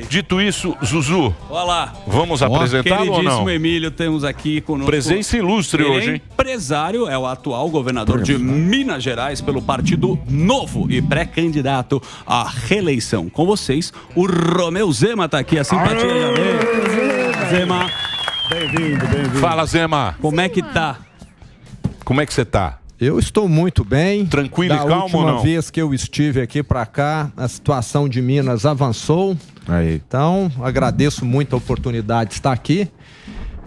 Dito isso, Zuzu, Olá. vamos apresentá-lo ou não? Queridíssimo Emílio, temos aqui conosco... Presença ilustre Ele hoje, é hein? empresário, é o atual governador de Minas Gerais pelo Partido Novo e pré-candidato à reeleição. Com vocês, o Romeu Zema tá aqui, a simpatia já veio. Zema. Bem-vindo, bem-vindo. Fala, Zema. Como é que tá? Como é que você tá? Eu estou muito bem. Tranquilo e calmo ou última não? vez que eu estive aqui para cá, a situação de Minas avançou. Aí. Então, agradeço muito a oportunidade de estar aqui.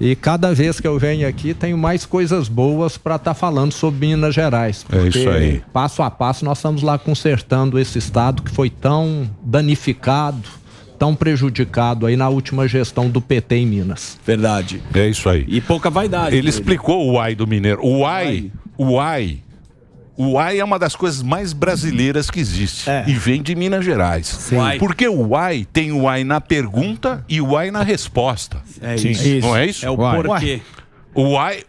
E cada vez que eu venho aqui, tenho mais coisas boas para estar falando sobre Minas Gerais. É isso aí. Passo a passo, nós estamos lá consertando esse estado que foi tão danificado, tão prejudicado aí na última gestão do PT em Minas. Verdade. É isso aí. E pouca vaidade. Ele explicou o uai do mineiro. O uai é uma das coisas mais brasileiras que existe. E vem de Minas Gerais. Uai. Porque o uai tem o uai na pergunta e o uai na resposta. É isso. Não é isso? É o porquê. O uai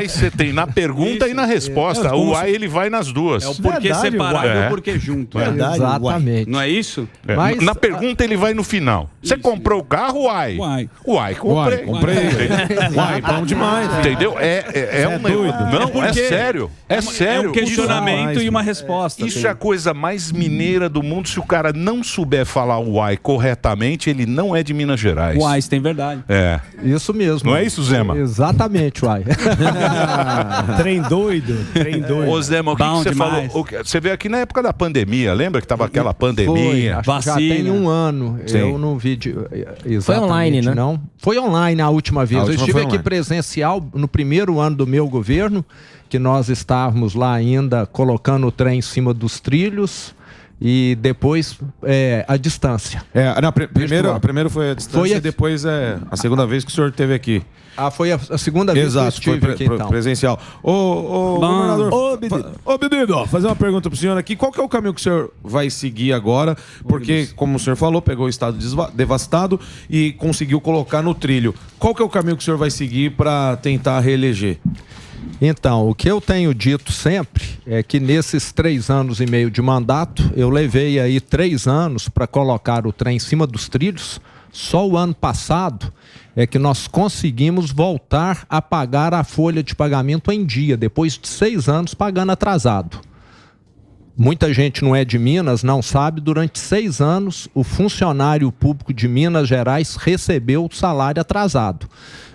você tem na pergunta e na resposta. O uai ele vai nas duas. É o porquê separado e o porquê junto. Exatamente. Não é isso? É. Mas- Na pergunta ele vai no final. Você comprou o carro, uai? Uai, comprei. Uai, bom demais. Entendeu? É um doido. Não, é porque sério. É sério. É um questionamento e uma resposta. Isso é a coisa mais mineira do mundo. Se o cara não souber falar o uai corretamente, ele não é de Minas Gerais. Uai, tem verdade. É. Isso mesmo. Não é isso, Zema? Exatamente, uai. Trem doido. Ô, Zema, o que Bom você demais. falou? Você veio aqui na época da pandemia, lembra que tava aquela Foi, pandemia? acho que já Vacina. tem um ano. Sim. Eu não vi exatamente, Foi online, né? não. Foi online a última vez. A Eu última estive foi aqui online. presencial no primeiro ano do meu governo, que nós estávamos lá ainda colocando o trem em cima dos trilhos e depois a distância. Primeiro foi a distância Foi a- e depois a segunda vez que o senhor esteve aqui. Ah, foi a segunda vez Exato, que eu foi estive aqui, então. presencial. Ô, governador, ô, Bibido, ó, fazer uma pergunta pro senhor aqui. Qual que é o caminho que o senhor vai seguir agora? Porque, como o senhor falou, pegou o estado devastado e conseguiu colocar no trilho. Qual que é o caminho que o senhor vai seguir para tentar reeleger? Então, o que eu tenho dito sempre é que nesses 3 anos e meio de mandato, eu levei aí 3 anos para colocar o trem em cima dos trilhos. Só o ano passado é que nós conseguimos voltar a pagar a folha de pagamento em dia, depois de 6 anos pagando atrasado. Muita gente não é de Minas, não sabe, durante 6 anos o funcionário público de Minas Gerais recebeu o salário atrasado.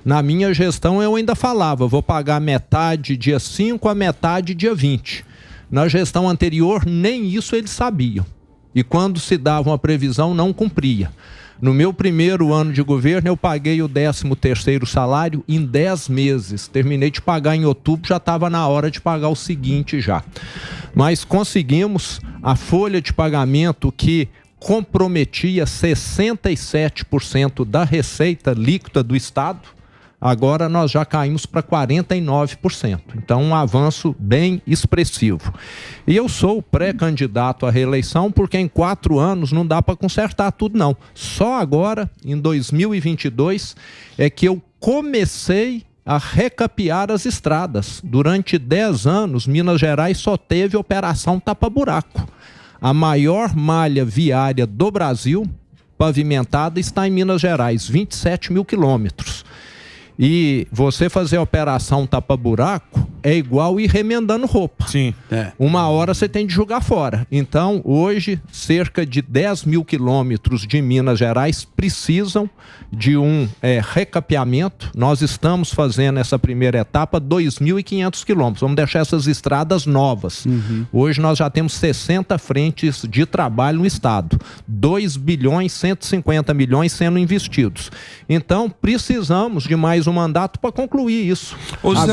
Na minha gestão eu ainda falava, vou pagar metade dia 5, a metade dia 20. Na gestão anterior nem isso eles sabiam. E quando se dava uma previsão não cumpria. No meu primeiro ano de governo, eu paguei o 13º salário em 10 meses. Terminei de pagar em outubro, já estava na hora de pagar o seguinte já. Mas conseguimos a folha de pagamento que comprometia 67% da receita líquida do Estado. Agora nós já caímos para 49%. Então, um avanço bem expressivo. E eu sou pré-candidato à reeleição porque em 4 anos não dá para consertar tudo, não. Só agora, em 2022, é que eu comecei a recapear as estradas. Durante 10 anos, Minas Gerais só teve operação tapa-buraco. A maior malha viária do Brasil, pavimentada, está em Minas Gerais, 27 mil quilômetros. E você fazer a operação tapa-buraco é igual ir remendando roupa. Sim. Uma hora você tem de jogar fora. Então, hoje, cerca de 10 mil quilômetros de Minas Gerais precisam de um recapeamento. Nós estamos fazendo essa primeira etapa, 2.500 quilômetros. Vamos deixar essas estradas novas. Hoje nós já temos 60 frentes de trabalho no estado. 2 bilhões 150 milhões sendo investidos. Então, precisamos de mais um mandato para concluir isso.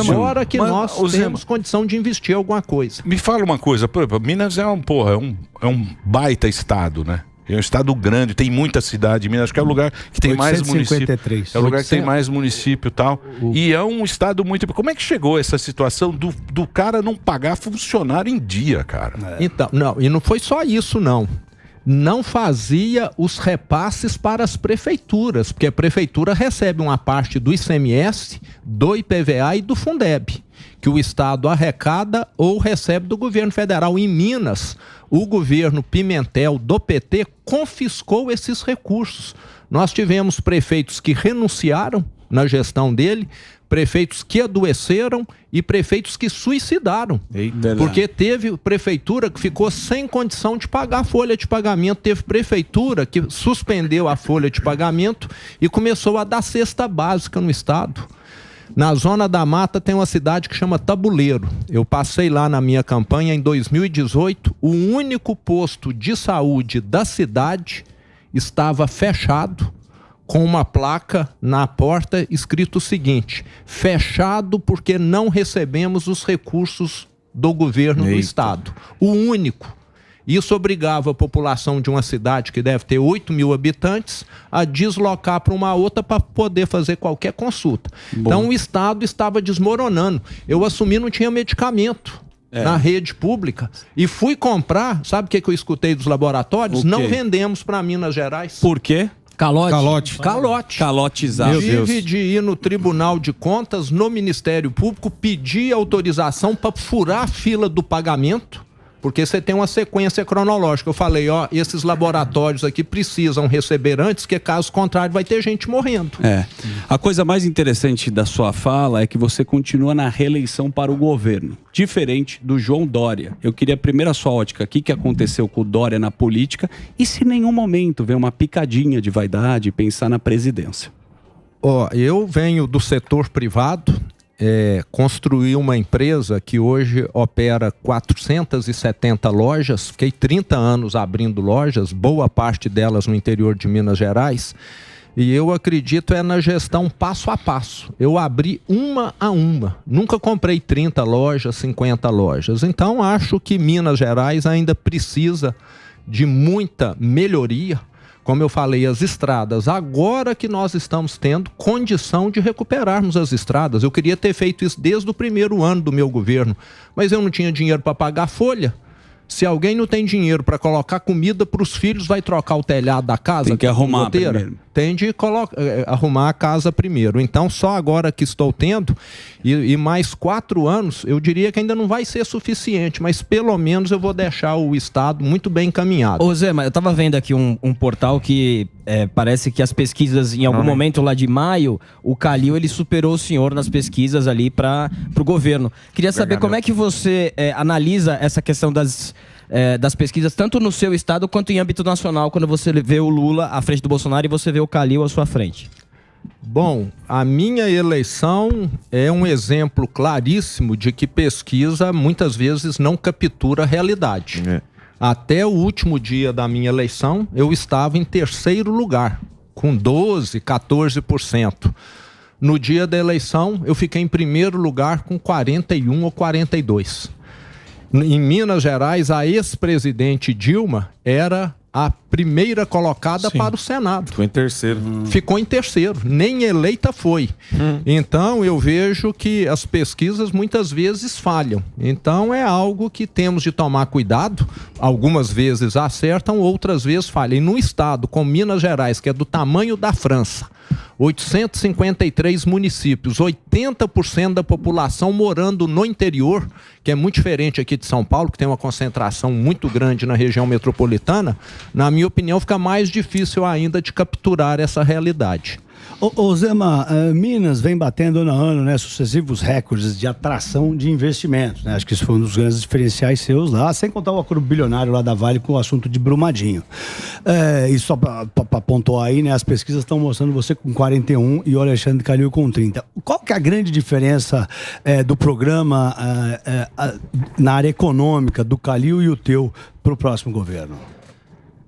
Agora que nós temos condição de investir alguma coisa. Me fala uma coisa, por exemplo, Minas é um baita estado, né? É um estado grande, tem muita cidade. Minas, acho que é o lugar que tem mais município. É o lugar que tem mais município e tal. E é um estado muito... Como é que chegou essa situação do cara não pagar funcionário em dia, cara? Então, não, e não foi só isso, não. Não fazia os repasses para as prefeituras, porque a prefeitura recebe uma parte do ICMS, do IPVA e do Fundeb. que o Estado arrecada ou recebe do governo federal. Em Minas, o governo Pimentel do PT confiscou esses recursos. Nós tivemos prefeitos que renunciaram na gestão dele, prefeitos que adoeceram e prefeitos que suicidaram. Eita, porque teve prefeitura que ficou sem condição de pagar a folha de pagamento, teve prefeitura que suspendeu a folha de pagamento e começou a dar cesta básica no estado. Na Zona da Mata tem uma cidade que chama Tabuleiro. Eu passei lá na minha campanha em 2018, o único posto de saúde da cidade estava fechado, com uma placa na porta escrito o seguinte: fechado porque não recebemos os recursos do governo do estado. O único. Isso obrigava a população de uma cidade que deve ter 8 mil habitantes a deslocar para uma outra para poder fazer qualquer consulta. Bom. Então o estado estava desmoronando. Eu assumi, não tinha medicamento na rede pública e fui comprar. Sabe o que eu escutei dos laboratórios? Não vendemos para Minas Gerais. Por quê? Calote. Calotizado. Tive de ir no Tribunal de Contas, no Ministério Público, pedir autorização para furar a fila do pagamento, porque você tem uma sequência cronológica. Eu falei, esses laboratórios aqui precisam receber antes, que caso contrário vai ter gente morrendo. A coisa mais interessante da sua fala é que você continua na reeleição para o governo, diferente do João Dória. Eu queria primeiro a sua ótica aqui, que aconteceu com o Dória na política, e se em nenhum momento vem uma picadinha de vaidade e pensar na presidência. Eu venho do setor privado, construí uma empresa que hoje opera 470 lojas, fiquei 30 anos abrindo lojas, boa parte delas no interior de Minas Gerais, e eu acredito na gestão passo a passo. Eu abri uma a uma, nunca comprei 30 lojas, 50 lojas. Então acho que Minas Gerais ainda precisa de muita melhoria. Como eu falei, as estradas, agora que nós estamos tendo condição de recuperarmos as estradas. Eu queria ter feito isso desde o primeiro ano do meu governo, mas eu não tinha dinheiro para pagar folha. Se alguém não tem dinheiro para colocar comida para os filhos, vai trocar o telhado da casa? Tem que arrumar primeiro. Tem de arrumar a casa primeiro. Então, só agora que estou tendo, e mais 4 anos, eu diria que ainda não vai ser suficiente, mas pelo menos eu vou deixar o Estado muito bem encaminhado. Ô Zé, mas eu estava vendo aqui um portal que parece que as pesquisas, em algum momento lá de maio, o Calil ele superou o senhor nas pesquisas ali para o governo. Queria saber como é que você analisa essa questão das pesquisas, tanto no seu estado quanto em âmbito nacional, quando você vê o Lula à frente do Bolsonaro e você vê o Calil à sua frente. Bom, a minha eleição é um exemplo claríssimo de que pesquisa muitas vezes não captura a realidade. Até o último dia da minha eleição, eu estava em terceiro lugar, com 12%, 14%. No dia da eleição, eu fiquei em primeiro lugar com 41% ou 42%. Em Minas Gerais, a ex-presidente Dilma era a primeira colocada para o Senado. Ficou em terceiro. Ficou em terceiro, nem eleita foi. Então eu vejo que as pesquisas muitas vezes falham. Então é algo que temos de tomar cuidado. Algumas vezes acertam, outras vezes falham. E num estado como Minas Gerais, que é do tamanho da França, 853 municípios, 80% da população morando no interior, que é muito diferente aqui de São Paulo, que tem uma concentração muito grande na região metropolitana, na minha opinião, fica mais difícil ainda de capturar essa realidade. Ô Zema, Minas vem batendo ano a ano, né, sucessivos recordes de atração de investimentos, né? Acho que isso foi um dos grandes diferenciais seus lá, sem contar o acordo bilionário lá da Vale com o assunto de Brumadinho. E só para pontuar aí, né, as pesquisas estão mostrando você com 41 e o Alexandre Calil com 30. Qual que é a grande diferença do programa na área econômica do Calil e o teu para o próximo governo?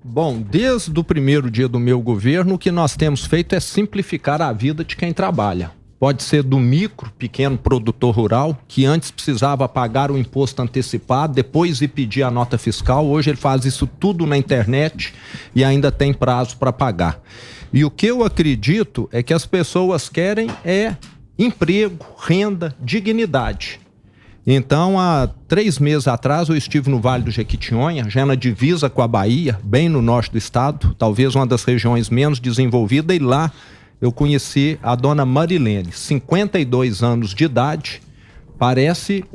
Bom, desde o primeiro dia do meu governo, o que nós temos feito é simplificar a vida de quem trabalha. Pode ser do micro, pequeno produtor rural, que antes precisava pagar o imposto antecipado, depois ir pedir a nota fiscal. Hoje ele faz isso tudo na internet e ainda tem prazo para pagar. E o que eu acredito é que as pessoas querem emprego, renda, dignidade. Então, há 3 meses atrás, eu estive no Vale do Jequitinhonha, já na divisa com a Bahia, bem no norte do estado, talvez uma das regiões menos desenvolvidas, e lá eu conheci a dona Marilene, 52 anos de idade, Parece,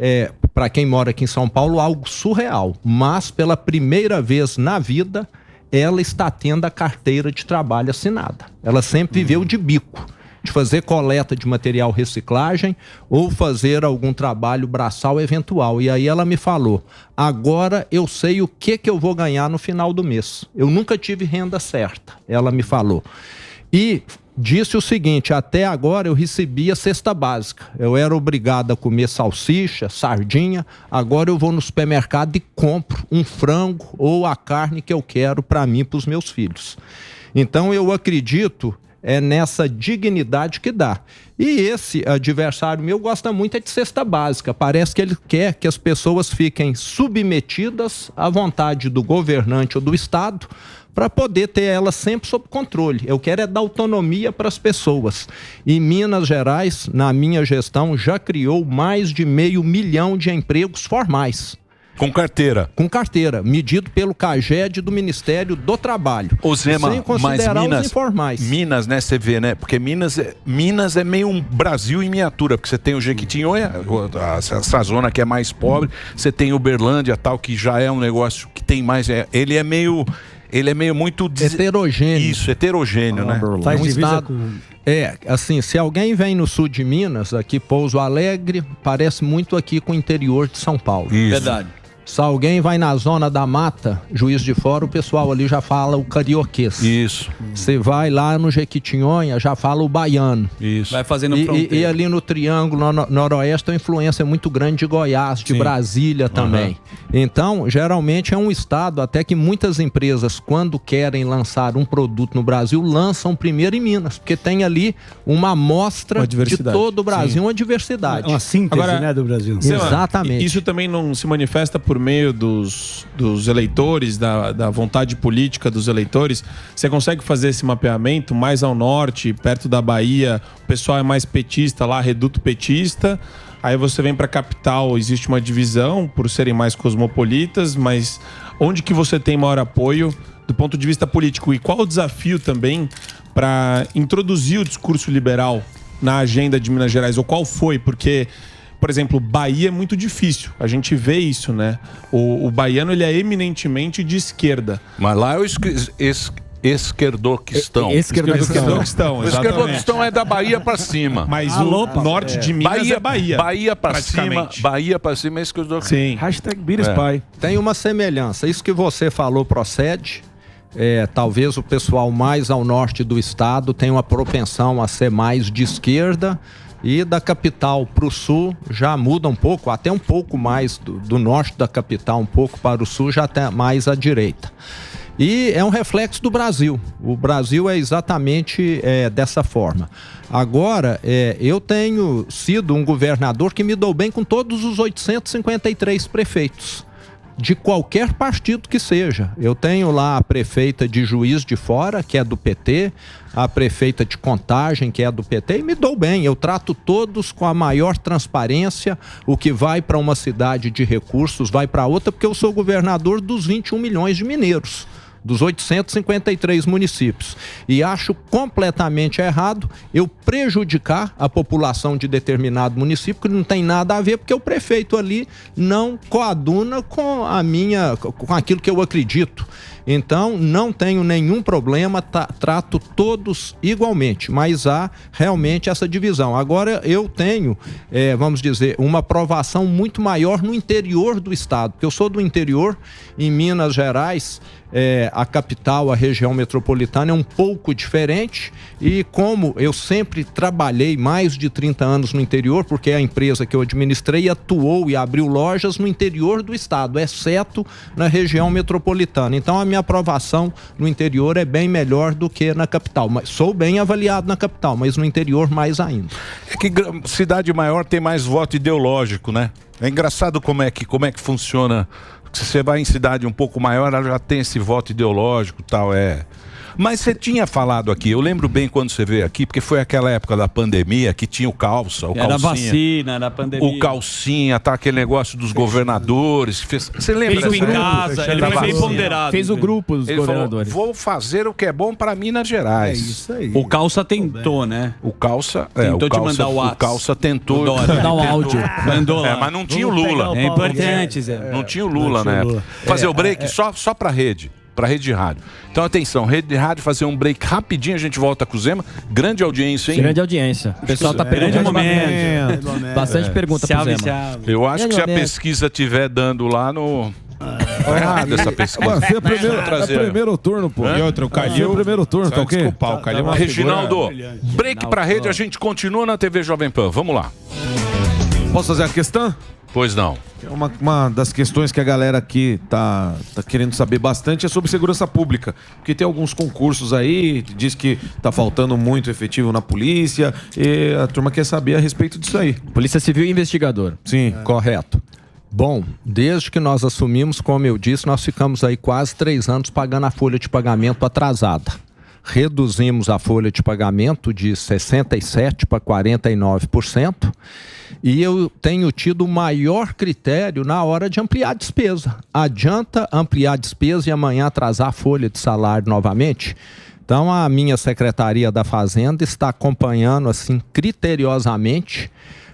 para quem mora aqui em São Paulo, algo surreal, mas pela primeira vez na vida, ela está tendo a carteira de trabalho assinada. Ela sempre viveu de bico, de fazer coleta de material reciclagem ou fazer algum trabalho braçal eventual. E aí ela me falou, agora eu sei o que eu vou ganhar no final do mês. Eu nunca tive renda certa, ela me falou. E disse o seguinte, até agora eu recebia cesta básica. Eu era obrigado a comer salsicha, sardinha. Agora eu vou no supermercado e compro um frango ou a carne que eu quero para mim e para os meus filhos. Então eu acredito nessa dignidade que dá. E esse adversário meu gosta muito de cesta básica. Parece que ele quer que as pessoas fiquem submetidas à vontade do governante ou do Estado para poder ter ela sempre sob controle. Eu quero dar autonomia para as pessoas. E Minas Gerais, na minha gestão, já criou mais de 500 mil de empregos formais. Com carteira? Com carteira, medido pelo CAGED do Ministério do Trabalho. Ô Zema, sem considerar os informais. Minas, né, você vê, né? Porque Minas é meio um Brasil em miniatura, porque você tem o Jequitinhonha, essa zona que é mais pobre, você tem Uberlândia, tal, que já é um negócio que tem mais... Ele é meio muito... heterogêneo. Isso, heterogêneo, né? Faz divisa com... assim, se alguém vem no sul de Minas, aqui Pouso Alegre, parece muito aqui com o interior de São Paulo. Isso. Verdade. Se alguém vai na zona da mata, Juiz de Fora, o pessoal ali já fala o carioquês. Isso. Você vai lá no Jequitinhonha, já fala o baiano. Isso. Vai fazendo fronteira. E ali no Triângulo Noroeste tem uma influência muito grande de Goiás, de Brasília também. Então, geralmente é um estado até que muitas empresas, quando querem lançar um produto no Brasil, lançam primeiro em Minas, porque tem ali uma amostra de todo o Brasil, uma diversidade. Uma síntese, né, do Brasil. Exatamente. Isso também não se manifesta por meio dos eleitores, da vontade política dos eleitores? Você consegue fazer esse mapeamento mais ao norte, perto da Bahia, o pessoal é mais petista lá, reduto petista, aí você vem para a capital, existe uma divisão por serem mais cosmopolitas, mas onde que você tem maior apoio do ponto de vista político? E qual o desafio também para introduzir o discurso liberal na agenda de Minas Gerais? Ou qual foi? Porque... Por exemplo, Bahia é muito difícil. A gente vê isso, né? O baiano, ele é eminentemente de esquerda. Mas lá é o esquerdoquistão. Esquerdoquistão, o esquerdoquistão é da Bahia pra cima. Mas o norte de Minas é Bahia. Bahia pra cima é esquerdoquistão. Sim. #BirasPai. Tem uma semelhança. Isso que você falou procede. Talvez o pessoal mais ao norte do estado tenha uma propensão a ser mais de esquerda. E da capital para o sul já muda um pouco, até um pouco mais do norte da capital, um pouco para o sul, já até mais à direita. E é um reflexo do Brasil. O Brasil é exatamente dessa forma. Agora, eu tenho sido um governador que me dou bem com todos os 853 prefeitos, de qualquer partido que seja. Eu tenho lá a prefeita de Juiz de Fora, que é do PT, a prefeita de Contagem, que é do PT, e me dou bem. Eu trato todos com a maior transparência. O que vai para uma cidade de recursos vai para outra, porque eu sou governador dos 21 milhões de mineiros, dos 853 municípios. E acho completamente errado eu prejudicar a população de determinado município, que não tem nada a ver, porque o prefeito ali não coaduna com aquilo que eu acredito. Então, não tenho nenhum problema, trato todos igualmente, mas há realmente essa divisão. Agora, eu tenho, vamos dizer, uma aprovação muito maior no interior do estado, porque eu sou do interior, em Minas Gerais, a capital, a região metropolitana é um pouco diferente, e como eu sempre trabalhei mais de 30 anos no interior, porque a empresa que eu administrei atuou e abriu lojas no interior do estado, exceto na região metropolitana. Então a minha aprovação no interior é bem melhor do que na capital, mas sou bem avaliado na capital, mas no interior mais ainda. É que cidade maior tem mais voto ideológico, né? É engraçado como é que funciona. Se você vai em cidade um pouco maior, ela já tem esse voto ideológico e tal, Mas você tinha falado aqui, eu lembro bem quando você veio aqui, porque foi aquela época da pandemia que tinha o calcinha. Era vacina, era pandemia. O calcinha, tá, aquele negócio dos governadores. Você lembra? Fez em casa, ele foi bem ponderado. Fez o grupo dos governadores. Falou, vou fazer o que é bom para Minas Gerais. É isso aí. O Calça tentou, né? O Calça... Tentou te mandar o WhatsApp. O Calça tentou... Mandar o áudio. Mandou lá. Mas não tinha o Lula. É importante, Zé. Não tinha o Lula na época. Fazer o break só pra rede. Pra rede de rádio. Então, atenção, rede de rádio, fazer um break rapidinho, a gente volta com o Zema. Grande audiência, hein? Grande audiência. O pessoal tá perguntando bastante pergunta pro Zema. Eu acho que se a pesquisa estiver dando lá no... Tá errado essa pesquisa. É primeiro turno, pô. E outra, o Calil... É primeiro turno, tá ok? Desculpa, o Calil é uma Reginaldo, break pra rede, a gente continua na TV Jovem Pan. Vamos lá. Posso fazer a questão? Pois não. Uma das questões que a galera aqui tá querendo saber bastante é sobre segurança pública. Porque tem alguns concursos aí, diz que tá faltando muito efetivo na polícia, e a turma quer saber a respeito disso aí. Polícia Civil e Investigador. Sim. Correto. Bom, desde que nós assumimos, como eu disse, nós ficamos aí quase 3 anos pagando a folha de pagamento atrasada. Reduzimos a folha de pagamento de 67% para 49%. E eu tenho tido o maior critério na hora de ampliar a despesa. Adianta ampliar a despesa e amanhã atrasar a folha de salário novamente? Então, a minha Secretaria da Fazenda está acompanhando, assim, criteriosamente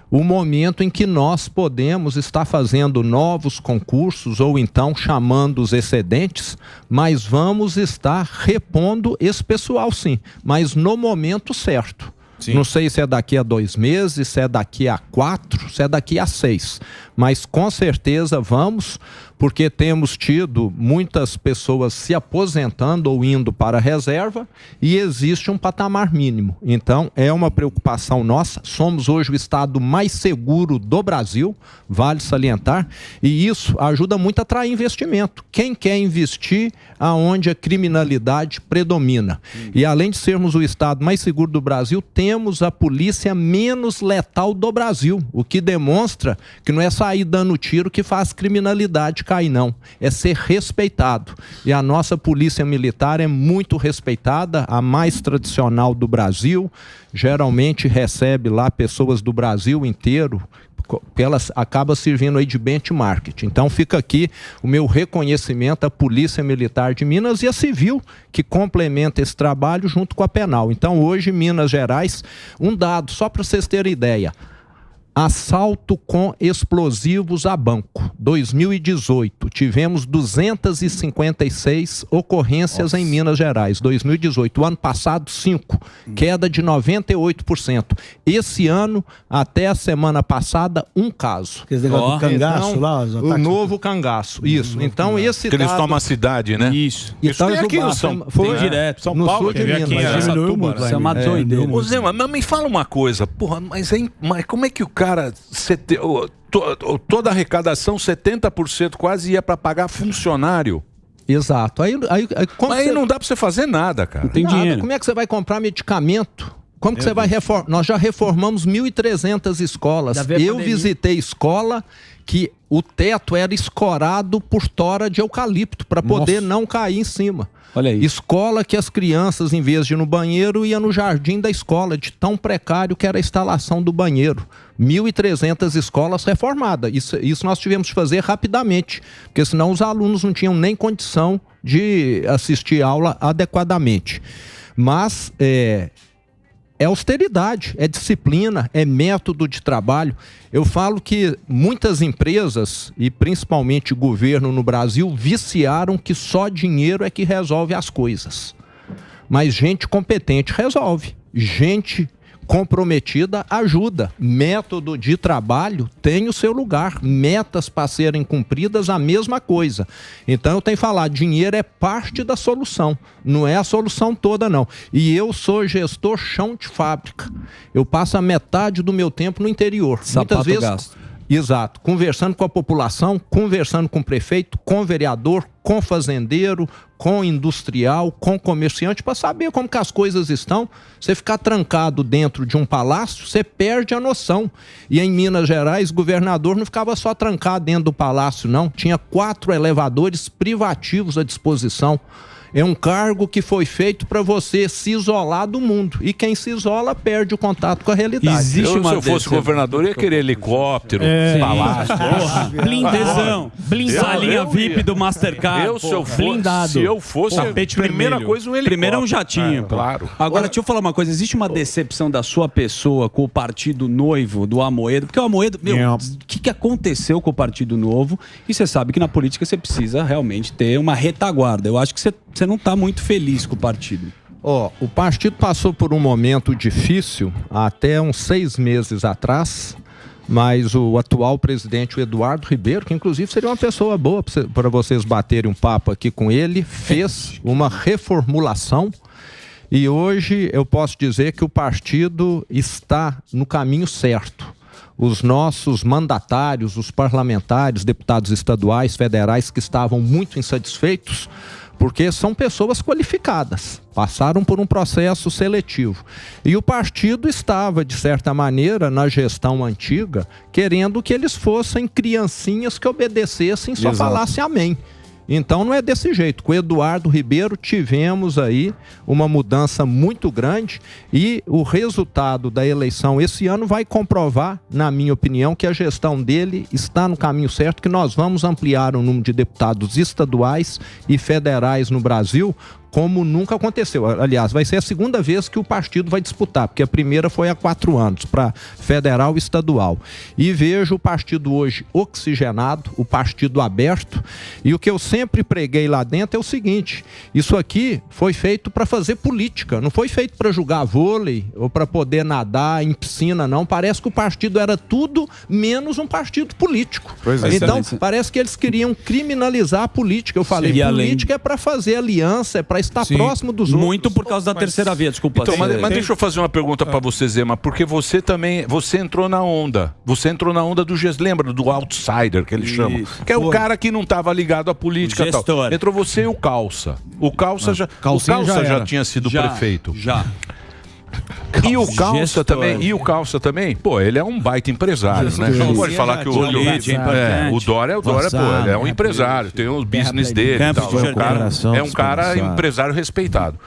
o momento em que nós podemos estar fazendo novos concursos ou então chamando os excedentes, mas vamos estar repondo esse pessoal, sim, mas no momento certo. Sim. Não sei se é daqui a 2 meses, se é daqui a 4, se é daqui a 6. Mas com certeza vamos, porque temos tido muitas pessoas se aposentando ou indo para a reserva e existe um patamar mínimo. Então é uma preocupação nossa. Somos hoje o estado mais seguro do Brasil, vale salientar, e isso ajuda muito a atrair investimento. Quem quer investir aonde a criminalidade predomina? E além de sermos o estado mais seguro do Brasil, temos a polícia menos letal do Brasil, o que demonstra que não é sair dando tiro que faz criminalidade cair, não. É ser respeitado. E a nossa polícia militar é muito respeitada, a mais tradicional do Brasil, geralmente recebe lá pessoas do Brasil inteiro, ela acaba servindo aí de benchmark. Então fica aqui o meu reconhecimento à Polícia Militar de Minas e a Civil, que complementa esse trabalho junto com a Penal. Então hoje, Minas Gerais, um dado, só para vocês terem ideia: assalto com explosivos a banco. 2018, tivemos 256 ocorrências em Minas Gerais. 2018, o ano passado, 5. Queda de 98%. Esse ano, até a semana passada, 1 caso. Esse negócio do cangaço então, lá? O novo cangaço, isso. Então, esse que eles dado... tomam a cidade, né? Isso. Então, isso aqui no São... foi direto. São no Paulo, sul de Minas. Isso é uma doideira. Ô Zé, mas me fala uma coisa, porra, mas como é que o cara... Toda a arrecadação, 70% quase ia para pagar funcionário. Exato. Mas aí não dá para você fazer nada, cara. Não tem dinheiro. Como é que você vai comprar medicamento? Como que você vai reformar? Nós já reformamos 1.300 escolas. Eu visitei escola que o teto era escorado por tora de eucalipto para poder não cair em cima. Olha aí. Escola que as crianças, em vez de ir no banheiro, iam no jardim da escola, de tão precário que era a instalação do banheiro. 1.300 escolas reformadas. Isso nós tivemos que fazer rapidamente, porque senão os alunos não tinham nem condição de assistir aula adequadamente. Mas é austeridade, é disciplina, é método de trabalho. Eu falo que muitas empresas, e principalmente o governo no Brasil, viciaram que só dinheiro é que resolve as coisas. Mas gente competente resolve. Gente comprometida ajuda. Método de trabalho tem o seu lugar. Metas para serem cumpridas, a mesma coisa. Então eu tenho que falar, dinheiro é parte da solução. Não é a solução toda, não. E eu sou gestor chão de fábrica. Eu passo a metade do meu tempo no interior. Sapato muitas vezes gasto. Exato, conversando com a população, conversando com o prefeito, com o vereador, com o fazendeiro, com o industrial, com o comerciante, para saber como que as coisas estão. Você ficar trancado dentro de um palácio, você perde a noção. E em Minas Gerais, o governador não ficava só trancado dentro do palácio, não. Tinha 4 elevadores privativos à disposição. é um cargo que foi feito para você se isolar do mundo. E quem se isola perde o contato com a realidade. Se eu fosse governador, eu ia querer helicóptero, palácio. Blindezão. Salinha VIP do Mastercard. Se eu fosse, primeira coisa, um helicóptero. Primeiro é um jatinho. Claro. Agora, deixa eu falar uma coisa. Existe uma decepção da sua pessoa com o partido noivo do Amoedo? Porque o Amoedo, o que aconteceu com o Partido Novo? E você sabe que na política você precisa realmente ter uma retaguarda. Eu acho que você não está muito feliz com o partido. O partido passou por um momento difícil até uns 6 meses atrás, mas o atual presidente, o Eduardo Ribeiro, que inclusive seria uma pessoa boa para vocês baterem um papo aqui com ele, fez uma reformulação. E hoje eu posso dizer que o partido está no caminho certo. Os nossos mandatários, os parlamentares, deputados estaduais, federais que estavam muito insatisfeitos, porque são pessoas qualificadas, passaram por um processo seletivo. E o partido estava, de certa maneira, na gestão antiga, querendo que eles fossem criancinhas que obedecessem e só falassem amém. Então não é desse jeito. Com o Eduardo Ribeiro tivemos aí uma mudança muito grande e o resultado da eleição esse ano vai comprovar, na minha opinião, que a gestão dele está no caminho certo, que nós vamos ampliar o número de deputados estaduais e federais no Brasil, como nunca aconteceu. Aliás, vai ser a segunda vez que o partido vai disputar, porque a primeira foi há 4 anos, para federal e estadual. E vejo o partido hoje oxigenado, o partido aberto, e o que eu sempre preguei lá dentro é o seguinte: isso aqui foi feito para fazer política, não foi feito para jogar vôlei ou para poder nadar em piscina, não. Parece que o partido era tudo menos um partido político. Então, parece que eles queriam criminalizar a política. Eu falei, política é para fazer aliança, é para estar próximo dos outros. Muito por causa da terceira via, desculpa. Então, mas deixa eu fazer uma pergunta para você, Zema, porque você também, você entrou na onda. Você entrou na onda do lembra do outsider, que eles chamam. Que é o cara que não estava ligado à política e tal. Entrou você e o Calça. O Calça já tinha sido prefeito. E o Calça também, pô, ele é um baita empresário, né? Não pode falar que o Dória, pô, ele é um empresário, tem os business dele e tal. É um cara empresário respeitado.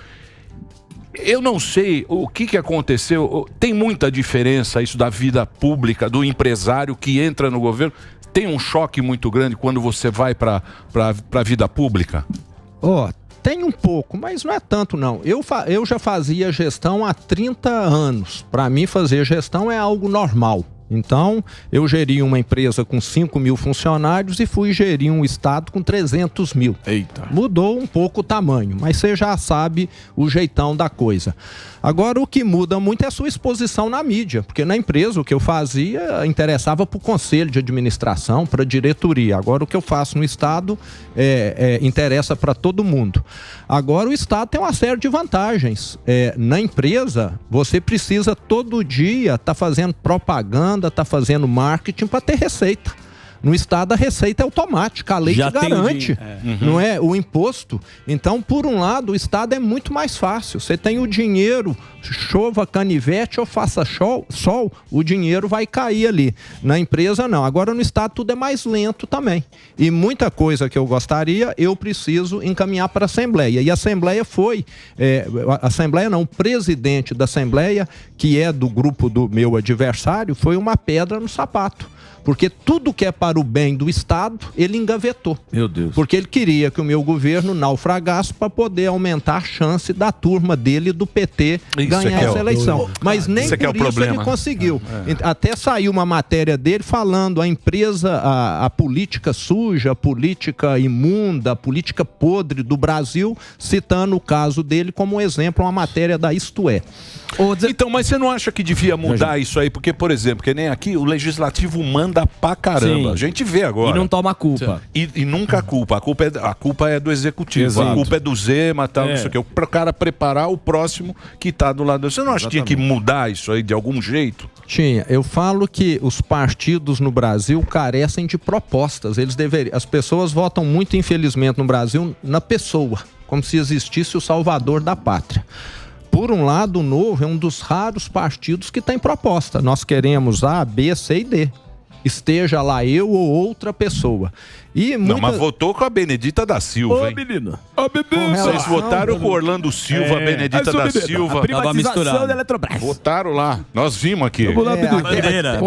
Eu não sei o que aconteceu. Tem muita diferença isso da vida pública, do empresário que entra no governo. Tem um choque muito grande quando você vai para a vida pública? Tem um pouco, mas não é tanto não. Eu já fazia gestão há 30 anos. Para mim, fazer gestão é algo normal. Então, eu geri uma empresa com 5.000 funcionários e fui gerir um estado com 300 mil. Eita. Mudou um pouco o tamanho, mas você já sabe o jeitão da coisa. Agora, o que muda muito é a sua exposição na mídia, porque na empresa o que eu fazia interessava para o conselho de administração, para a diretoria. Agora, o que eu faço no estado interessa para todo mundo. Agora, o estado tem uma série de vantagens. Na empresa, você precisa todo dia estar fazendo propaganda, está fazendo marketing para ter receita. No estado a receita é automática, a lei te garante, não é o imposto. Então, por um lado, o estado é muito mais fácil. Você tem o dinheiro, chova canivete ou faça sol, o dinheiro vai cair ali. Na empresa não. Agora no estado tudo é mais lento também. E muita coisa que eu gostaria, eu preciso encaminhar para a Assembleia. E a Assembleia o presidente da Assembleia, que é do grupo do meu adversário, foi uma pedra no sapato. Porque tudo que é para o bem do Estado, ele engavetou. Meu Deus. Porque ele queria que o meu governo naufragasse para poder aumentar a chance da turma dele, do PT, ganhar essa eleição. Mas nem por isso ele conseguiu. Até saiu uma matéria dele falando a empresa, a política suja, a política imunda, a política podre do Brasil, citando o caso dele como um exemplo, uma matéria da Isto É. Então, mas você não acha que devia mudar isso aí? Porque, por exemplo, que nem aqui, o Legislativo manda pra caramba. Sim. A gente vê agora. E não toma culpa. E nunca a culpa. A culpa é do Executivo. Exato. A culpa é do Zema, tal, não sei o quê. Para o cara preparar o próximo que tá do lado. Você não acha que tinha que mudar isso aí de algum jeito? Tinha. Eu falo que os partidos no Brasil carecem de propostas. Eles deveriam. As pessoas votam muito, infelizmente, no Brasil, na pessoa. Como se existisse o salvador da pátria. Por um lado, o Novo é um dos raros partidos que tem proposta. Nós queremos A, B, C e D. Esteja lá eu ou outra pessoa. E muita... Não, mas votou com a Benedita da Silva, hein? Menino. Vocês votaram com o Orlando Silva, a Benedita da Silva. A privatização da Eletrobras. Votaram lá. Nós vimos aqui. Bandeira.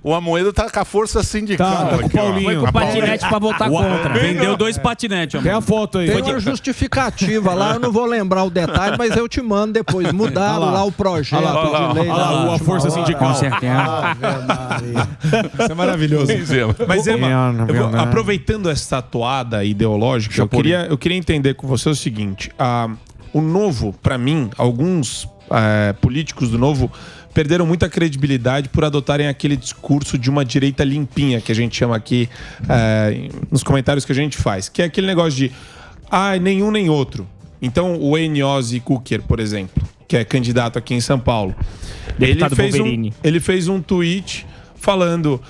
O Amoedo tá com a força sindical. Tá com o Paulinho. Foi com o patinete pra votar contra. Vendeu 2 patinetes. Tem a foto aí. Tem uma justificativa lá, eu não vou lembrar o detalhe, mas eu te mando depois. Mudaram lá o projeto de lei. A força sindical. Com certeza. Isso é maravilhoso. Mas aproveitando essa toada ideológica, eu queria entender com você o seguinte: o Novo, para mim, alguns políticos do Novo perderam muita credibilidade por adotarem aquele discurso de uma direita limpinha, que a gente chama aqui nos comentários que a gente faz, que é aquele negócio de nenhum nem outro. Então, o Eniosi Kucker, por exemplo, que é candidato aqui em São Paulo, ele fez um tweet falando: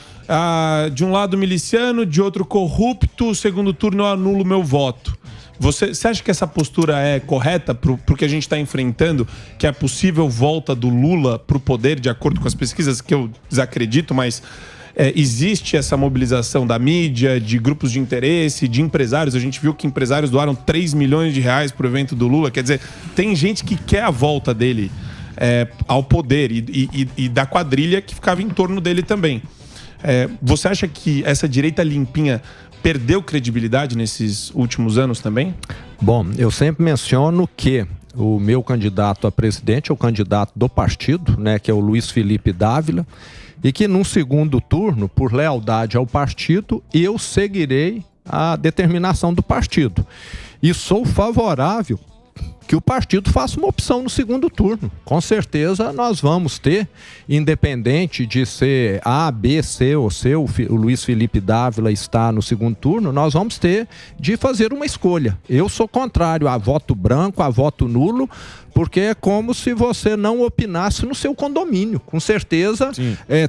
de um lado miliciano, de outro corrupto, segundo turno eu anulo meu voto. Você acha que essa postura é correta pro que a gente está enfrentando, que é a possível volta do Lula para o poder, de acordo com as pesquisas, que eu desacredito, mas existe essa mobilização da mídia, de grupos de interesse, de empresários? A gente viu que empresários doaram 3 milhões de reais pro evento do Lula. Quer dizer, tem gente que quer a volta dele ao poder e da quadrilha que ficava em torno dele também. Você acha que essa direita limpinha perdeu credibilidade nesses últimos anos também? Bom, eu sempre menciono que o meu candidato a presidente é o candidato do partido, né, que é o Luiz Felipe Dávila, e que num segundo turno, por lealdade ao partido, eu seguirei a determinação do partido. E sou favorável que o partido faça uma opção no segundo turno. Com certeza nós vamos ter, independente de ser A, B, C ou C, o Luiz Felipe Dávila está no segundo turno, nós vamos ter de fazer uma escolha. Eu sou contrário a voto branco, a voto nulo, porque é como se você não opinasse no seu condomínio. Com certeza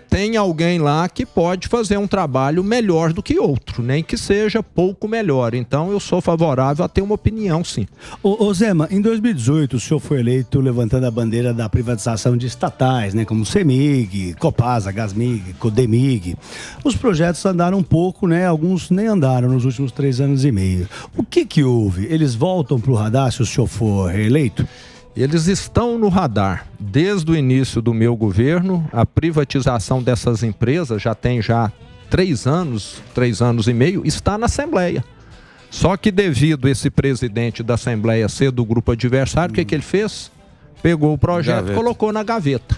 tem alguém lá que pode fazer um trabalho melhor do que outro, nem que seja pouco melhor. Então eu sou favorável a ter uma opinião, sim. Ô Zema, em 2018 o senhor foi eleito levantando a bandeira da privatização de estatais, né, como CEMIG, Copasa, Gasmig, Codemig. Os projetos andaram um pouco, né, alguns nem andaram nos últimos 3 anos e meio. O que houve? Eles voltam para o radar se o senhor for reeleito? Eles estão no radar. Desde o início do meu governo, a privatização dessas empresas já tem 3 anos e meio, está na Assembleia. Só que devido a esse presidente da Assembleia ser do grupo adversário, o que ele fez? Pegou o projeto e colocou na gaveta.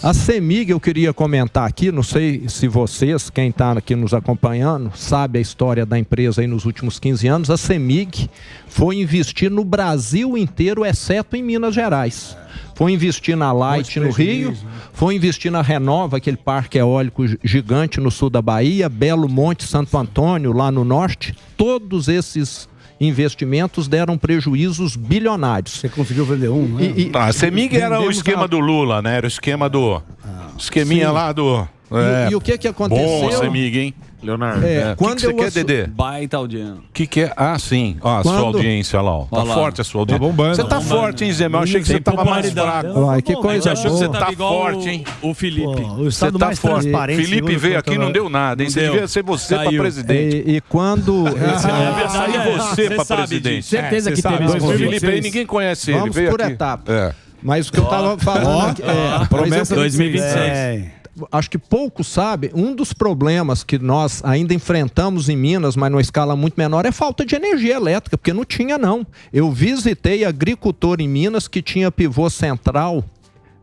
A CEMIG, eu queria comentar aqui, não sei se vocês, quem está aqui nos acompanhando, sabe a história da empresa aí nos últimos 15 anos. A CEMIG foi investir no Brasil inteiro, exceto em Minas Gerais. Foi investir na Light no Rio, foi investir na Renova, aquele parque eólico gigante no sul da Bahia, Belo Monte, Santo Antônio, lá no norte. Todos esses investimentos deram prejuízos bilionários. Você conseguiu vender um, né? A CEMIG era o esquema do Lula, né? Era o esquema do... esqueminha lá do... E o que aconteceu? Bom, CEMIG, hein? Leonardo. Quando você quer, Dedê? Baita audiência. O que é? Sim. Ó, a sua audiência lá, ó. Tá forte a sua audiência. Tá bombando. Você tá forte, hein, Zé? Eu achei que você tava mais fraco. Que coisa. Achou que você tá tava igual forte, hein? O Felipe. Você tá forte. Felipe veio aqui e não deu nada, hein? Você devia ser você pra presidente. E quando... você pra presidente. Certeza que teve esse Felipe aí, ninguém conhece ele. Vamos por etapa. Mas o que eu tava falando... Promessa 2026. Acho que poucos sabem, um dos problemas que nós ainda enfrentamos em Minas, mas numa escala muito menor, é falta de energia elétrica, porque não tinha não. Eu visitei agricultor em Minas que tinha pivô central,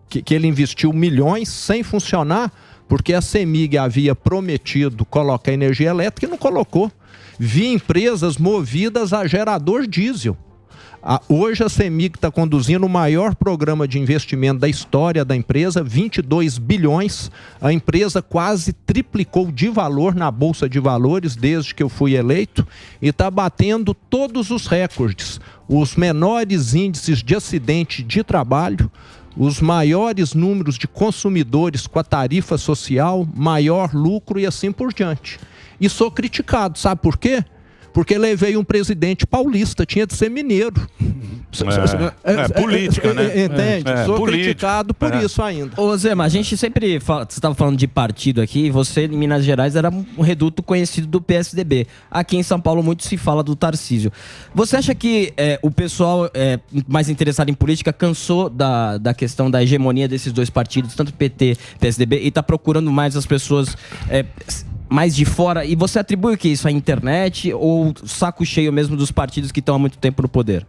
que ele investiu milhões sem funcionar, porque a CEMIG havia prometido colocar energia elétrica e não colocou. Vi empresas movidas a gerador diesel. Hoje a CEMIG está conduzindo o maior programa de investimento da história da empresa, 22 bilhões. A empresa quase triplicou de valor na Bolsa de Valores desde que eu fui eleito e está batendo todos os recordes. Os menores índices de acidente de trabalho, os maiores números de consumidores com a tarifa social, maior lucro e assim por diante. E sou criticado, sabe por quê? porque levei um presidente paulista, tinha de ser mineiro. Política, né? Entende? Sou criticado por isso ainda. Ô Zema, a gente sempre fala, você estava falando de partido aqui, você em Minas Gerais era um reduto conhecido do PSDB. Aqui em São Paulo muito se fala do Tarcísio. Você acha que o pessoal mais interessado em política cansou da questão da hegemonia desses dois partidos, tanto PT, PSDB, e está procurando mais as pessoas mais de fora? E você atribui o que? Isso à internet ou saco cheio mesmo dos partidos que estão há muito tempo no poder?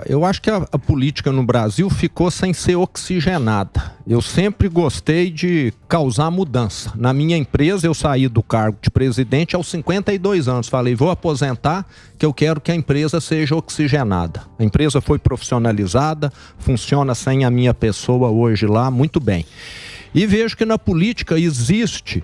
Eu acho que a política no Brasil ficou sem ser oxigenada. Eu sempre gostei de causar mudança. Na minha empresa, eu saí do cargo de presidente aos 52 anos. Falei, vou aposentar, que eu quero que a empresa seja oxigenada. A empresa foi profissionalizada, funciona sem a minha pessoa hoje lá, muito bem. E vejo que na política existe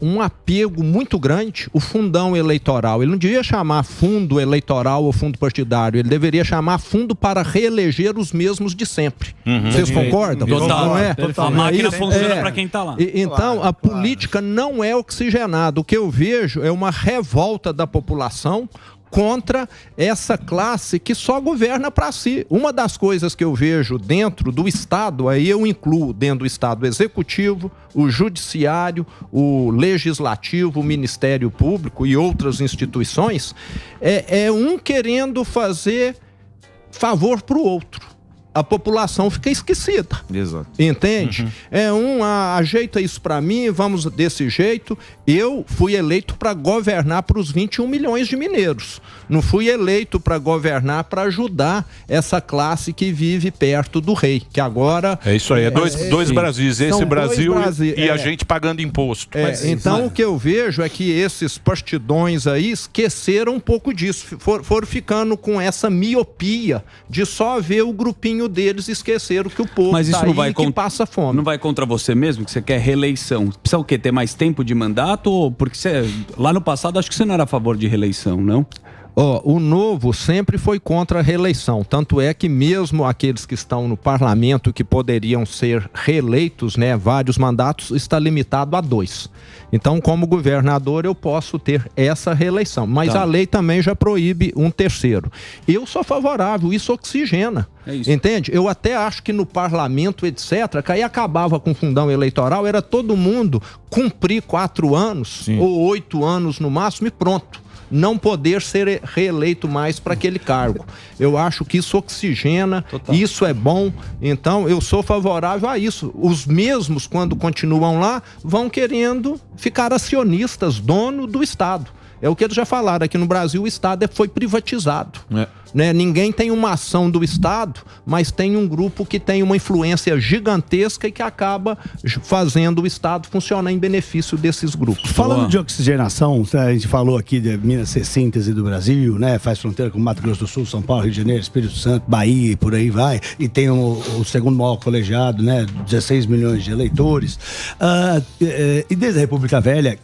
um apego muito grande, o fundão eleitoral. Ele não devia chamar fundo eleitoral ou fundo partidário, ele deveria chamar fundo para reeleger os mesmos de sempre. Vocês concordam? Total. Não é? A máquina funciona para quem está lá. Então, a política não é oxigenada. O que eu vejo é uma revolta da população contra essa classe que só governa para si. Uma das coisas que eu vejo dentro do Estado, aí eu incluo dentro do Estado o Executivo, o Judiciário, o Legislativo, o Ministério Público e outras instituições, é um querendo fazer favor para o outro. A população fica esquecida. Exato. Entende? Ajeita isso para mim, vamos desse jeito. Eu fui eleito para governar para os 21 milhões de mineiros. Não fui eleito para governar para ajudar essa classe que vive perto do rei, que agora... É isso aí, dois Brasis, esse Brasil e a gente pagando imposto. Então o que eu vejo é que esses partidões aí esqueceram um pouco disso, foram ficando com essa miopia de só ver o grupinho deles, esqueceram que o povo tá aí que passa fome. Não vai contra você mesmo, que você quer reeleição? Precisa o quê? Ter mais tempo de mandato? Ou porque lá no passado acho que você não era a favor de reeleição, não? O Novo sempre foi contra a reeleição, tanto é que mesmo aqueles que estão no parlamento que poderiam ser reeleitos, né, vários mandatos, está limitado a 2. Então, como governador, eu posso ter essa reeleição, mas a lei também já proíbe um terceiro. Eu sou favorável, isso oxigena. Entende? Eu até acho que no parlamento, etc., que aí acabava com o fundão eleitoral, era todo mundo cumprir 4 anos, ou 8 anos no máximo e pronto. Não poder ser reeleito mais para aquele cargo. Eu acho que isso oxigena, isso é bom, então eu sou favorável a isso. Os mesmos, quando continuam lá, vão querendo ficar acionistas, dono do Estado. É o que eles já falaram, aqui no Brasil o Estado foi privatizado. Né? Ninguém tem uma ação do Estado, mas tem um grupo que tem uma influência gigantesca e que acaba fazendo o Estado funcionar em benefício desses grupos. Falando de oxigenação, a gente falou aqui de Minas ser síntese do Brasil, né? Faz fronteira com Mato Grosso do Sul, São Paulo, Rio de Janeiro, Espírito Santo, Bahia e por aí vai. E tem o segundo maior colegiado, né? 16 milhões de eleitores. E desde a República Velha,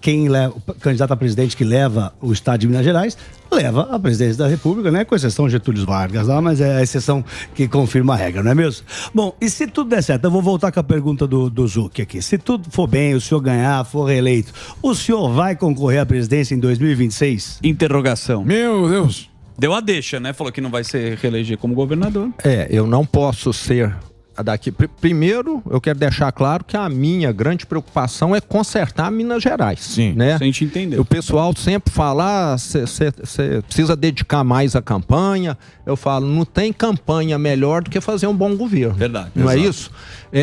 o candidato a presidente que leva o Estado de Minas Gerais leva a presidência da República, né? Com exceção de Getúlio Vargas lá, mas é a exceção que confirma a regra, não é mesmo? Bom, e se tudo der certo, eu vou voltar com a pergunta do Zucchi aqui. Se tudo for bem, o senhor ganhar, for reeleito, o senhor vai concorrer à presidência em 2026? Interrogação. Meu Deus. Deu a deixa, né? Falou que não vai ser reeleger como governador. Eu não posso ser daqui. Primeiro, eu quero deixar claro que a minha grande preocupação é consertar Minas Gerais. Sim, né? A gente entendeu. O pessoal sempre fala, você precisa dedicar mais à campanha. Eu falo, não tem campanha melhor do que fazer um bom governo. Verdade. Não é isso?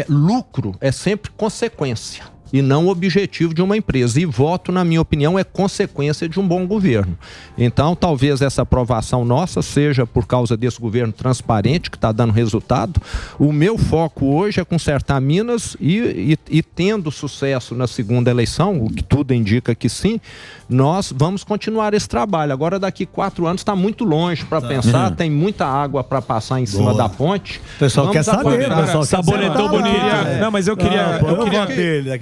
Lucro é sempre consequência e não objetivo de uma empresa. E voto, na minha opinião, é consequência de um bom governo. Então, talvez essa aprovação nossa seja por causa desse governo transparente que está dando resultado. O meu foco hoje é consertar Minas e tendo sucesso na segunda eleição, o que tudo indica que sim, nós vamos continuar esse trabalho. Agora, daqui 4 anos, está muito longe para pensar, tem muita água para passar em cima da ponte. O pessoal quer saber. Sabonetou bonito. Não, mas eu queria...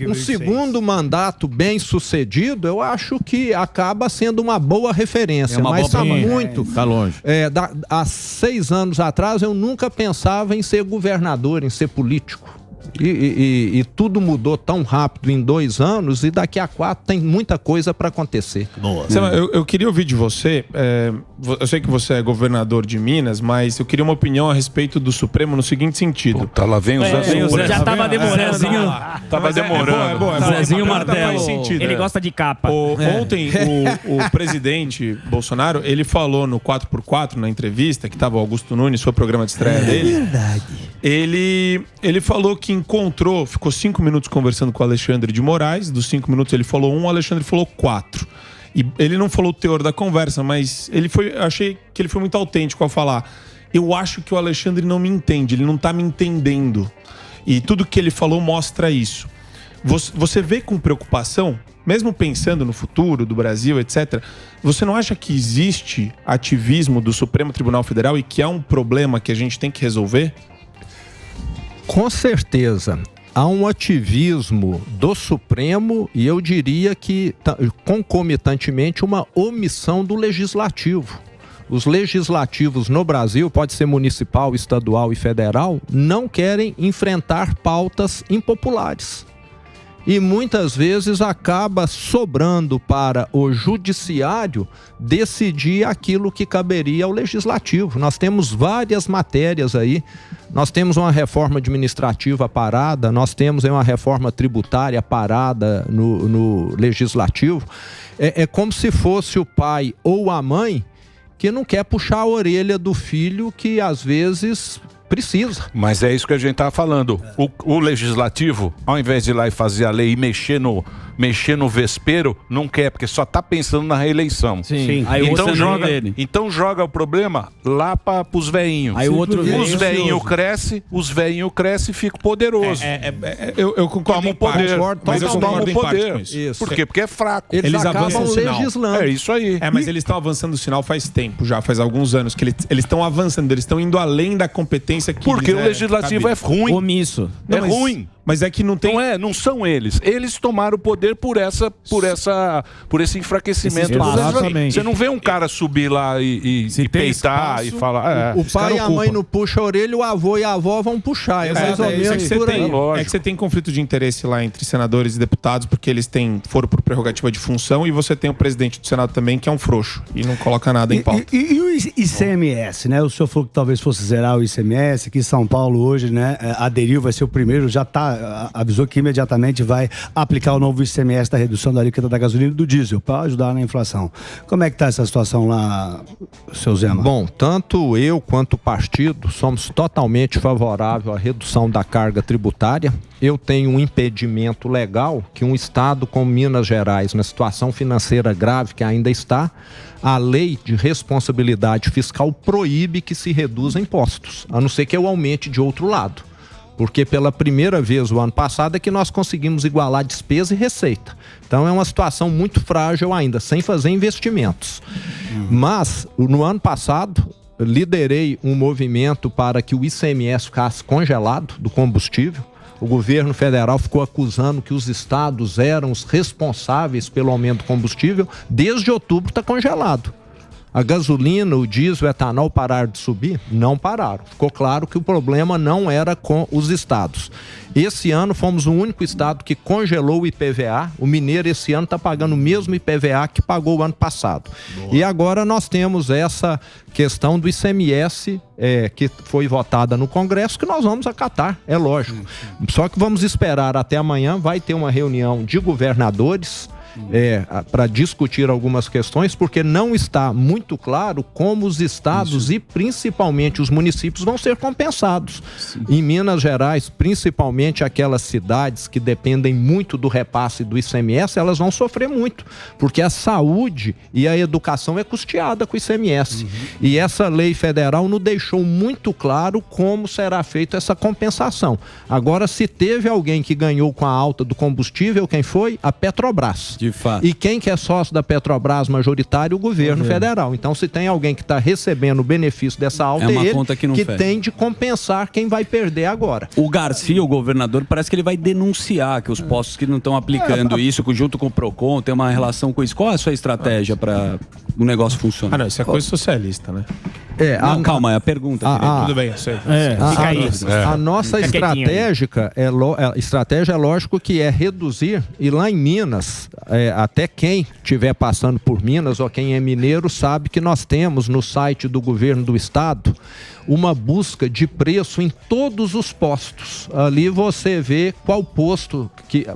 Um segundo mandato bem sucedido, eu acho que acaba sendo uma boa referência, mas está muito... Está longe. Há 6 anos atrás, eu nunca pensava em ser governador, em ser político. E tudo mudou tão rápido em 2 anos e daqui a 4 tem muita coisa para acontecer. Eu queria ouvir de você, eu sei que você é governador de Minas, mas eu queria uma opinião a respeito do Supremo no seguinte sentido. Puta, lá vem o Zé Supremo. Já tava demorando. Tava demorando. Zezinho Martelo. Faz sentido, Ele gosta de capa. Ontem, o presidente Bolsonaro, ele falou no 4x4, na entrevista, que estava o Augusto Nunes, foi o programa de estreia dele. É verdade. Ele falou que ficou 5 minutos conversando com o Alexandre de Moraes. Dos 5 minutos ele falou 1, o Alexandre falou 4. E ele não falou o teor da conversa, mas achei que ele foi muito autêntico ao falar. Eu acho que o Alexandre não me entende, ele não tá me entendendo. E tudo que ele falou mostra isso. Você vê com preocupação, mesmo pensando no futuro do Brasil, etc., você não acha que existe ativismo do Supremo Tribunal Federal e que há um problema que a gente tem que resolver? Com certeza. Há um ativismo do Supremo e eu diria que, concomitantemente, uma omissão do Legislativo. Os legislativos no Brasil, pode ser municipal, estadual e federal, não querem enfrentar pautas impopulares. E muitas vezes acaba sobrando para o judiciário decidir aquilo que caberia ao legislativo. Nós temos várias matérias aí, nós temos uma reforma administrativa parada, nós temos uma reforma tributária parada no legislativo. É como se fosse o pai ou a mãe que não quer puxar a orelha do filho que às vezes precisa. Mas é isso que a gente estava falando. O legislativo, ao invés de ir lá e fazer a lei e mexer no vespeiro, não quer, porque só está pensando na reeleição. Sim. Aí então joga o problema lá para os veinhos. Aí o outro os veinhos crescem e fica poderoso. Eu concordo em poder, mas eu concordo em parte com isso. Isso. Por quê? Porque é fraco. Eles acabam legislando. É isso aí. Mas eles estão avançando o sinal faz tempo já, faz alguns anos que eles estão avançando, eles estão indo além da competência. Porque o legislativo é ruim. Omisso. Ruim. Mas é que não tem... Não são eles. Eles tomaram o poder por esse enfraquecimento. Exatamente. Você não vê um cara subir lá e peitar e falar... O pai e a mãe não puxam a orelha, o avô e a avó vão puxar. É mais ou menos por aí. É que você tem conflito de interesse lá entre senadores e deputados, porque eles foram por prerrogativa de função, e você tem o presidente do Senado também, que é um frouxo, e não coloca nada em pauta. E o ICMS, né? O senhor falou que talvez fosse zerar o ICMS, que São Paulo hoje, né, aderiu, vai ser o primeiro, já avisou que imediatamente vai aplicar o novo ICMS da redução da alíquota da gasolina e do diesel, para ajudar na inflação. Como é que está essa situação lá, seu Zema? Bom, tanto eu quanto o partido somos totalmente favoráveis à redução da carga tributária. Eu tenho um impedimento legal que um estado como Minas Gerais, na situação financeira grave que ainda está, a lei de responsabilidade fiscal proíbe que se reduza impostos, a não ser que eu aumente de outro lado. Porque pela primeira vez o ano passado é que nós conseguimos igualar despesa e receita. Então é uma situação muito frágil ainda, sem fazer investimentos. Mas no ano passado liderei um movimento para que o ICMS ficasse congelado do combustível. O governo federal ficou acusando que os estados eram os responsáveis pelo aumento do combustível. Desde outubro está congelado. A gasolina, o diesel, o etanol pararam de subir? Não pararam. Ficou claro que o problema não era com os estados. Esse ano fomos o único estado que congelou o IPVA. O mineiro esse ano está pagando o mesmo IPVA que pagou o ano passado. Boa. E agora nós temos essa questão do ICMS que foi votada no Congresso, que nós vamos acatar, é lógico. Só que vamos esperar até amanhã, vai ter uma reunião de governadores para discutir algumas questões, porque não está muito claro como os estados e principalmente os municípios vão ser compensados. Sim. Em Minas Gerais, principalmente aquelas cidades que dependem muito do repasse do ICMS, elas vão sofrer muito, porque a saúde e a educação é custeada com o ICMS. E essa lei federal não deixou muito claro como será feita essa compensação. Agora, se teve alguém que ganhou com a alta do combustível, quem foi? A Petrobras. De fato. E quem que é sócio da Petrobras majoritário? O governo federal. Então, se tem alguém que está recebendo o benefício dessa alta, uma ele conta que não fecha. tem de compensar quem vai perder agora. O Garcia, o governador, parece que ele vai denunciar que os postos que não estão aplicando isso, junto com o Procon, tem uma relação com isso. Qual é a sua estratégia para o negócio funcionar? Ah, não, isso é coisa socialista, né? Não, calma, é a pergunta. Tudo bem, eu sei. A nossa estratégia é lógico que é reduzir, e lá em Minas, até quem estiver passando por Minas ou quem é mineiro sabe que nós temos no site do governo do estado uma busca de preço em todos os postos. Ali você vê qual posto que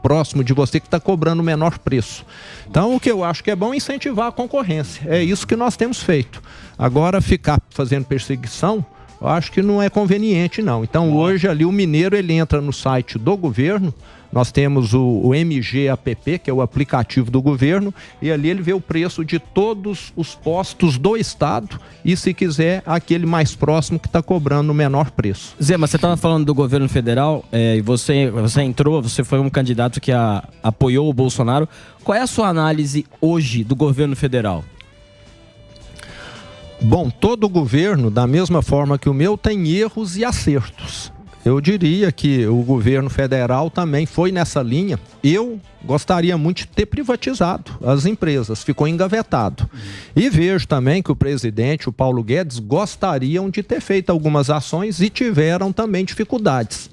próximo de você que está cobrando o menor preço. Então, o que eu acho que é bom é incentivar a concorrência. É isso que nós temos feito. Agora, ficar fazendo perseguição, eu acho que não é conveniente, não. Então, hoje, ali, o mineiro, ele entra no site do governo. Nós temos o MGAPP, que é o aplicativo do governo, e ali ele vê o preço de todos os postos do estado e, se quiser, aquele mais próximo que está cobrando o menor preço. Zé, mas você estava falando do governo federal, e você entrou, você foi um candidato que apoiou o Bolsonaro. Qual é a sua análise hoje do governo federal? Bom, todo governo, da mesma forma que o meu, tem erros e acertos. Eu diria que o governo federal também foi nessa linha. Eu gostaria muito de ter privatizado as empresas, ficou engavetado. E vejo também que o presidente, o Paulo Guedes, gostariam de ter feito algumas ações e tiveram também dificuldades.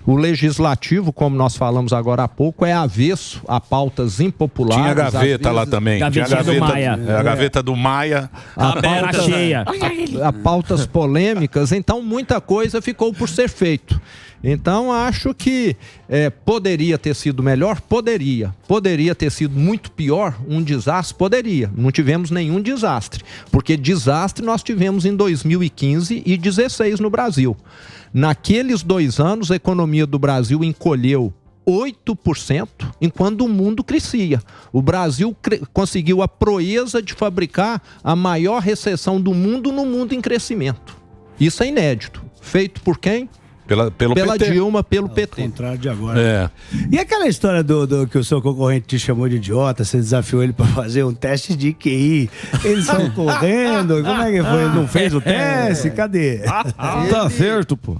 O legislativo, como nós falamos agora há pouco, é avesso a pautas impopulares. Tinha gaveta lá também. Tinha a gaveta do Maia. A gaveta do Maia. A pautas polêmicas, então muita coisa ficou por ser feito. Então acho que poderia ter sido melhor? Poderia ter sido muito pior? Um desastre? Poderia. Não tivemos nenhum desastre, porque desastre nós tivemos em 2015 e 2016 no Brasil. Naqueles 2 anos, a economia do Brasil encolheu 8%, enquanto o mundo crescia. O Brasil conseguiu a proeza de fabricar a maior recessão do mundo no mundo em crescimento. Isso é inédito. Feito por quem? Pela PT. Dilma, pelo PT. Ao contrário de agora. E aquela história do que o seu concorrente te chamou de idiota, você desafiou ele para fazer um teste de QI. Eles estão correndo, como é que foi? Ele não fez o teste? Cadê? Tá certo, pô.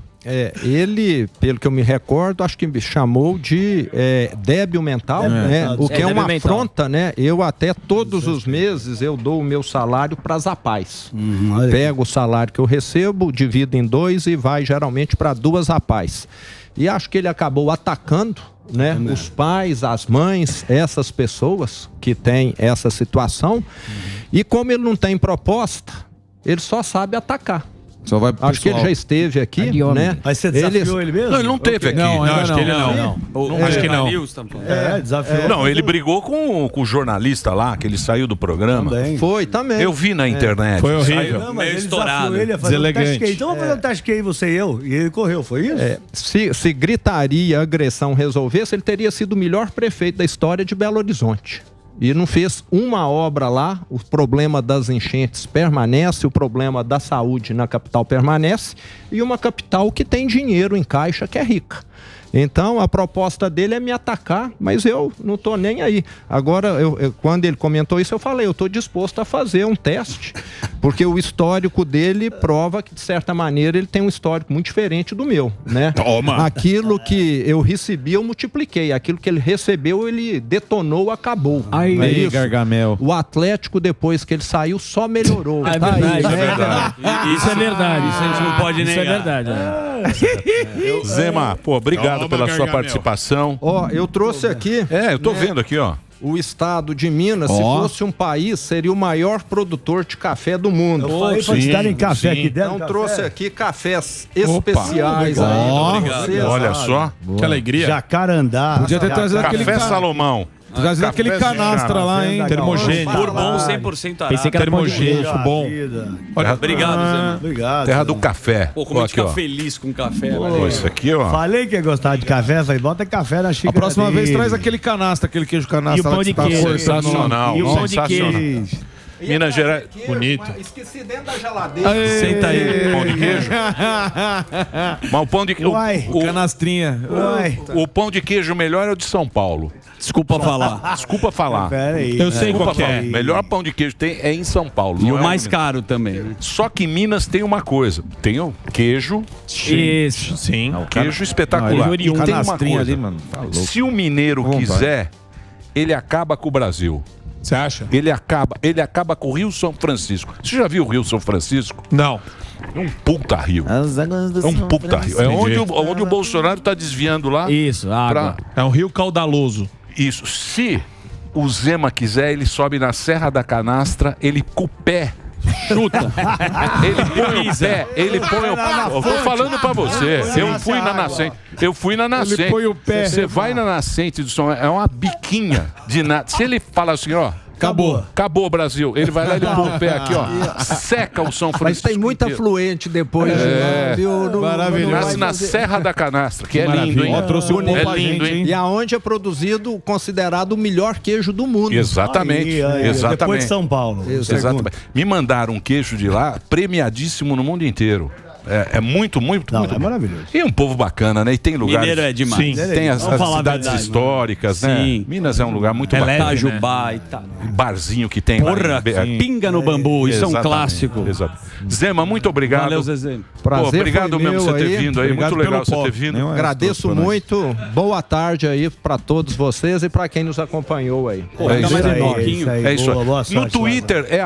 Ele, pelo que eu me recordo, acho que me chamou de débil mental, né? O que é uma afronta, né? Eu até todos os meses eu dou o meu salário para as APAES. Pego o salário que eu recebo, divido em 2 e vai geralmente para 2 APAES. E acho que ele acabou atacando, né? Os pais, as mães, essas pessoas que têm essa situação. E como ele não tem proposta, ele só sabe atacar. Acho que ele já esteve aqui, né? Mas você desafiou ele mesmo? Não, ele não teve aqui. Não, acho que ele não. Acho que não. Desafiou. Não, ele brigou com o jornalista lá, que ele saiu do programa. Foi também. Eu vi na internet. Foi horrível. Não, mas ele desafiou ele a fazer um teste QI. Então vamos fazer um teste QI, você e eu. E ele correu, foi isso? Se gritaria, agressão resolvesse, ele teria sido o melhor prefeito da história de Belo Horizonte. E não fez uma obra lá, o problema das enchentes permanece, o problema da saúde na capital permanece, e uma capital que tem dinheiro em caixa, que é rica. Então, a proposta dele é me atacar, mas eu não estou nem aí. Agora, quando ele comentou isso, eu falei, eu estou disposto a fazer um teste, porque o histórico dele prova que, de certa maneira, ele tem um histórico muito diferente do meu, né? Toma. Aquilo que eu recebi, eu multipliquei. Aquilo que ele recebeu, ele detonou, acabou. Aí, Gargamel. O Atlético, depois que ele saiu, só melhorou. É verdade, é verdade. Isso é verdade, isso a gente não pode negar. Isso é verdade. Zema, pô, obrigado pela sua participação. Eu trouxe aqui. Eu tô vendo aqui, ó. O estado de Minas, se fosse um país, seria o maior produtor de café do mundo. Eu falei pra estar em café aqui dentro. Então trouxe aqui cafés especiais. Olha só. Que alegria. Jacarandá. Podia ter trazido aquele Café Salomão. Trazido aquele canastra lá, hein? Termogênico. Bourbon 100% Arábica. Pensei que era Termogênico, bom. Obrigado, Zé. Obrigado. Terra do café. Pô, como a gente aqui, fica ó. feliz com café. Pô, isso aqui, ó. Falei que ia gostar de café, falei, bota café na xícara. A próxima vez dele. traz aquele canastra, aquele queijo canastra. E o pão lá que de você tá queijo. cortando lá. Sensacional. E o pão de Sensacional. queijo. Minas Gerais. Bonito. Esqueci dentro da geladeira. Senta aí. Pão de queijo. Mas o pão de queijo. Uai. Canastrinha. Uai. O pão de queijo melhor é o de São Paulo. Desculpa falar. Desculpa falar. Eu sei qual que é. O melhor pão de queijo tem é em São Paulo. E não o é mais Minas. caro também. Só que em Minas tem uma coisa. Tem o queijo. Isso. Sim. Queijo espetacular. E tem uma coisa. ali, mano. Tá louco. Se o mineiro quiser, ele acaba com o Brasil. Você acha? Ele acaba com o Rio São Francisco. Você já viu o Rio São Francisco? Não. É um puta rio. É um puta rio. É onde o Bolsonaro tá desviando lá. Isso, água. É um rio caudaloso. Isso. Se o Zema quiser, ele sobe na Serra da Canastra, ele com o pé. Chuta. Ele põe o pé, ele põe o pé. Eu tô falando pra você. Eu fui na nascente. Eu fui na nascente. Ele põe o pé. Você vai na nascente do som, é uma biquinha de nada. Se ele fala assim, ó. Acabou, Brasil. Ele vai lá e põe o pé aqui, ó. Seca o São Francisco. Mas tem muito inteiro. afluente depois. Maravilhoso. Na Serra da Canastra, que é lindo, hein? Trouxe um É lindo, hein? E aonde é produzido, considerado o melhor queijo do mundo. Exatamente. Exatamente. Depois de São Paulo. Exatamente. Me mandaram um queijo de lá, premiadíssimo no mundo inteiro. É muito, muito, Não, muito é bom. maravilhoso. E um povo bacana, né? E tem lugares... Mineiro é demais. Sim. Tem as Vamos falar a cidades verdade, históricas, né? Sim. Minas é um lugar muito bacana. Itajubá e tal. Barzinho que tem Porra, lá. pinga no bambu, isso é um Exatamente, clássico. Exato. Zema, muito obrigado. Valeu, Zezé. Prazer obrigado foi mesmo meu você ter aí. vindo aí. Muito legal você ter vindo. Agradeço muito. Boa tarde aí pra todos vocês e pra quem nos acompanhou aí. É isso aí. É isso aí. Boa No sorte, Twitter é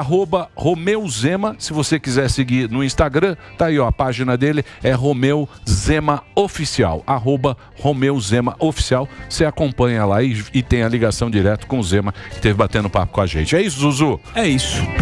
@RomeuZema. Se você quiser seguir no Instagram, tá aí ó, a página dele é Romeu Zema Oficial. @Romeu Zema Oficial. Você acompanha lá e tem a ligação direto com o Zema que esteve batendo papo com a gente. É isso, Zuzu? É isso.